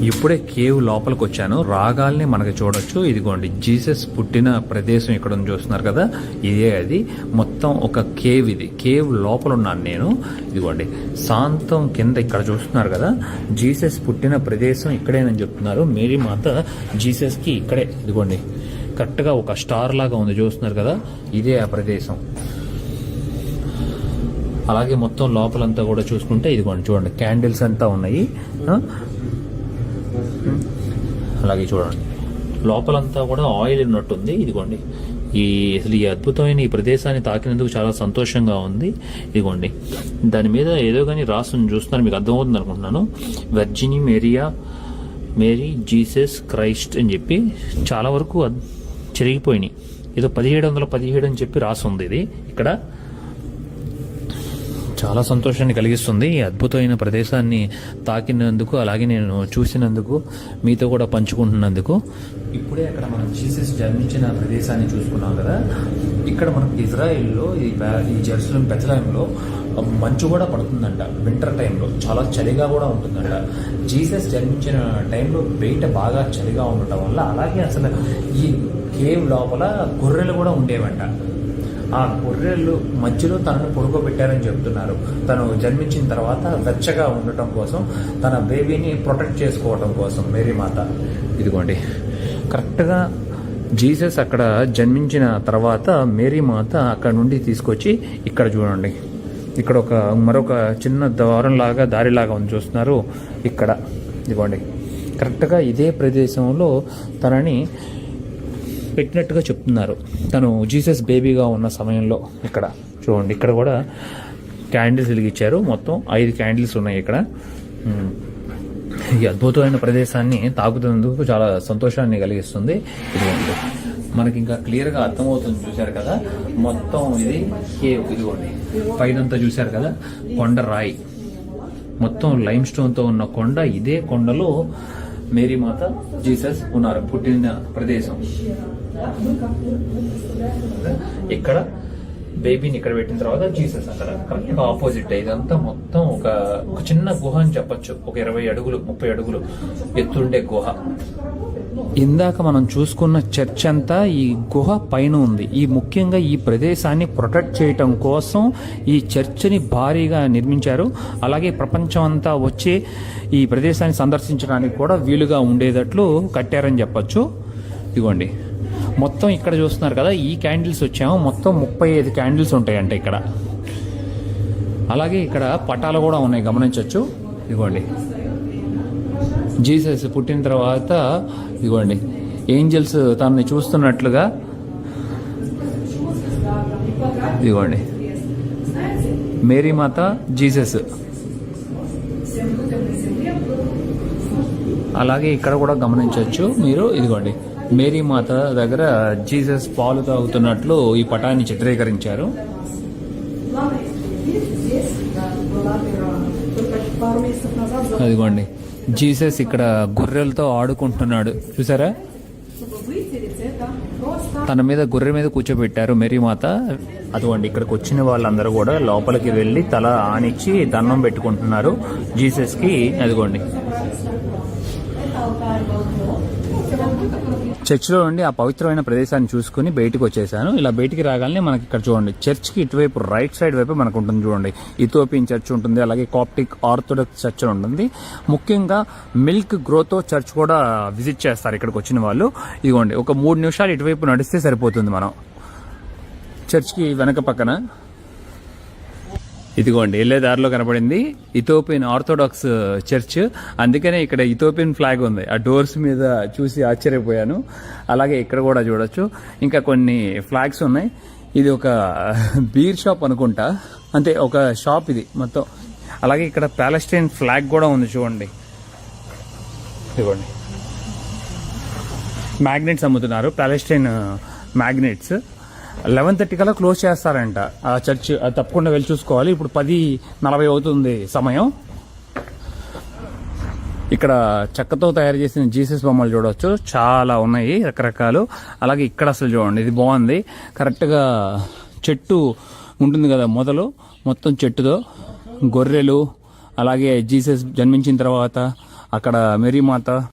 ఇప్పుడే కేవ్ లోపలికి వచ్చాను. రాగాల్ని మనకి చూడొచ్చు. ఇదిగోండి జీసస్ పుట్టిన ప్రదేశం ఇక్కడ చూస్తున్నారు కదా, ఇదే అది. మొత్తం ఒక కేవ్. ఇది కేవ్ లోపల ఉన్నాను నేను. ఇదిగోండి శాంతం కింద ఇక్కడ చూస్తున్నారు కదా, జీసస్ పుట్టిన ప్రదేశం ఇక్కడేనని చెప్తున్నారు. మేరీ మాత జీసస్కి ఇక్కడే, ఇదిగోండి కరెక్ట్గా ఒక స్టార్ లాగా ఉంది చూస్తున్నారు కదా, ఇదే ఆ ప్రదేశం. అలాగే మొత్తం లోపలంతా కూడా చూసుకుంటే ఇదిగోండి చూడండి, క్యాండిల్స్ అంతా ఉన్నాయి. అలాగే చూడండి లోపలంతా కూడా ఆయిల్ ఉన్నట్టుంది. ఇదిగోండి అసలు ఈ అద్భుతమైన ఈ ప్రదేశాన్ని తాకినందుకు చాలా సంతోషంగా ఉంది. ఇదిగోండి దాని మీద ఏదో కానీ రాసుని చూస్తున్నారు, మీకు అర్థమవుతుంది అనుకుంటున్నాను. వర్జిని మేరీ జీసస్ క్రైస్ట్ అని చెప్పి చాలా వరకు చెరిగిపోయినాయి. ఏదో 1717 అని చెప్పి రాసి ఉంది. ఇది ఇక్కడ చాలా సంతోషాన్ని కలిగిస్తుంది ఈ అద్భుతమైన ప్రదేశాన్ని తాకినందుకు, అలాగే నేను చూసినందుకు, మీతో కూడా పంచుకుంటున్నందుకు. ఇప్పుడే అక్కడ మనం జీసస్ జన్మించిన ప్రదేశాన్ని చూసుకున్నాం కదా. ఇక్కడ మనకు ఇజ్రాయెల్లో ఈ జెరూసలేం బెత్లెహేంలో మంచు కూడా పడుతుందంట. వింటర్ టైంలో చాలా చలిగా కూడా ఉంటుందంట. జీసస్ జన్మించిన టైంలో బయట బాగా చలిగా ఉండటం వల్ల, అలాగే అసలు ఈ కేవ్ లోపల గొర్రెలు కూడా ఉండేవంట. ఆ గొర్రెలు మధ్యలో తనను పడుకోబెట్టారని చెప్తున్నారు. తను జన్మించిన తర్వాత వెచ్చగా ఉండటం కోసం, తన బేబీని ప్రొటెక్ట్ చేసుకోవడం కోసం మేరీ మాత. ఇదిగోండి కరెక్ట్గా జీసస్ అక్కడ జన్మించిన తర్వాత మేరీ మాత అక్కడ నుండి తీసుకొచ్చి ఇక్కడ చూడండి, ఇక్కడ మరొక చిన్న దారిలాగా ఉంది చూస్తున్నారు. ఇక్కడ ఇదిగోండి కరెక్ట్గా ఇదే ప్రదేశంలో తనని పెట్టినట్టుగా చెప్తున్నారు. తను జీసస్ బేబీగా ఉన్న సమయంలో ఇక్కడ చూడండి, ఇక్కడ కూడా క్యాండిల్స్ వెలిగించారు. మొత్తం 5 క్యాండిల్స్ ఉన్నాయి ఇక్కడ. ఈ అద్భుతమైన ప్రదేశాన్ని తాకుతున్నందుకు చాలా సంతోషాన్ని కలిగిస్తుంది. ఇదిగోండి మనకి ఇంకా క్లియర్గా అర్థమవుతుంది, చూశారు కదా. మొత్తం ఇది కేవ్. ఇదిగోండి పైనంతా చూశారు కదా, కొండ రాయి, మొత్తం లైమ్ స్టోన్తో ఉన్న కొండ. ఇదే కొండలో మేరీ మాత జీసస్ ఉన్నారు, పుట్టిన ప్రదేశం. ఇక్కడ బేబీని ఇక్కడ పెట్టిన తర్వాత జీసస్ అక్కడ కరెక్ట్గా ఆపోజిట్. ఇదంతా మొత్తం ఒక చిన్న గుహ అని చెప్పొచ్చు. ఒక 20 అడుగులు 30 అడుగులు ఎత్తుండే గుహ. ఇందాక మనం చూసుకున్న చర్చ్ అంతా ఈ గుహ పైన ఉంది. ముఖ్యంగా ఈ ప్రదేశాన్ని ప్రొటెక్ట్ చేయటం కోసం ఈ చర్చిని భారీగా నిర్మించారు. అలాగే ప్రపంచం అంతా వచ్చి ఈ ప్రదేశాన్ని సందర్శించడానికి కూడా వీలుగా ఉండేటట్లు కట్టారని చెప్పొచ్చు. ఇదిగోండి మొత్తం ఇక్కడ చూస్తున్నారు కదా, ఈ క్యాండిల్స్ వచ్చాము. మొత్తం 35 క్యాండిల్స్ ఉంటాయంట ఇక్కడ. అలాగే ఇక్కడ పటాలు కూడా ఉన్నాయి, గమనించవచ్చు. ఇదిగోండి జీసస్ పుట్టిన తర్వాత ఇదిగోండి ఏంజల్స్ తనని చూస్తున్నట్లుగా. ఇదిగోండి మేరీ మాత జీసస్. అలాగే ఇక్కడ కూడా గమనించవచ్చు మీరు. ఇదిగోండి మేరీ మాత దగ్గర జీసస్ పాలు తాగుతున్నట్లు ఈ పటాన్ని చిత్రీకరించారు. అదిగోండి జీసస్ ఇక్కడ గొర్రెలతో ఆడుకుంటున్నాడు, చూసారా. తన మీద గొర్రె మీద కూర్చోబెట్టారు మేరీ మాత. అదిగోండి ఇక్కడికి వచ్చిన వాళ్ళందరూ కూడా లోపలికి వెళ్ళి తల ఆనిచ్చి దండం పెట్టుకుంటున్నారు జీసస్కి. అదిగోండి చర్చిలో నుండి ఆ పవిత్రమైన ప్రదేశాన్ని చూసుకుని బయటకు వచ్చేసాను. ఇలా బయటికి రాగానే మనకి ఇక్కడ చూడండి, చర్చ్కి ఇటువైపు రైట్ సైడ్ వైపు మనకు ఉంటుంది చూడండి, ఇథియోపియన్ చర్చ్ ఉంటుంది, అలాగే కాప్టిక్ ఆర్థోడాక్స్ చర్చ్ ఉంటుంది. ముఖ్యంగా మిల్క్ గ్రోత్ చర్చ్ కూడా విజిట్ చేస్తారు ఇక్కడికి వచ్చిన వాళ్ళు. ఇదిగోండి ఒక 3 నిమిషాలు ఇటువైపు నడిస్తే సరిపోతుంది మనం చర్చ్కి వెనక పక్కన. ఇదిగోండి వెళ్ళే దారిలో కనపడింది ఇథియోపియన్ ఆర్థోడాక్స్ చర్చ్. అందుకనే ఇక్కడ ఇథియోపియన్ ఫ్లాగ్ ఉంది ఆ డోర్స్ మీద, చూసి ఆశ్చర్యపోయాను. అలాగే ఇక్కడ కూడా చూడొచ్చు ఇంకా కొన్ని ఫ్లాగ్స్ ఉన్నాయి. ఇది ఒక బీర్ షాప్ అనుకుంటా, అంటే ఒక షాప్ ఇది మొత్తం. అలాగే ఇక్కడ ప్యాలెస్టైన్ ఫ్లాగ్ కూడా ఉంది చూడండి. ఇదిగోండి మ్యాగ్నెట్స్ అమ్ముతున్నారు, ప్యాలెస్టైన్ మ్యాగ్నెట్స్. 11:30 కల్లా క్లోజ్ చేస్తారంట ఆ చర్చ్. అది తప్పకుండా వెళ్ళి చూసుకోవాలి. ఇప్పుడు 10:40 అవుతుంది సమయం. ఇక్కడ చెక్కతో తయారు చేసిన జీసస్ బొమ్మలు చూడవచ్చు, చాలా ఉన్నాయి రకరకాలు. అలాగే ఇక్కడ అసలు చూడండి, ఇది బాగుంది. కరెక్ట్గా చెట్టు ఉంటుంది కదా మొదలు, మొత్తం చెట్టుతో గొర్రెలు, అలాగే జీసస్ జన్మించిన తర్వాత అక్కడ మేరీమాత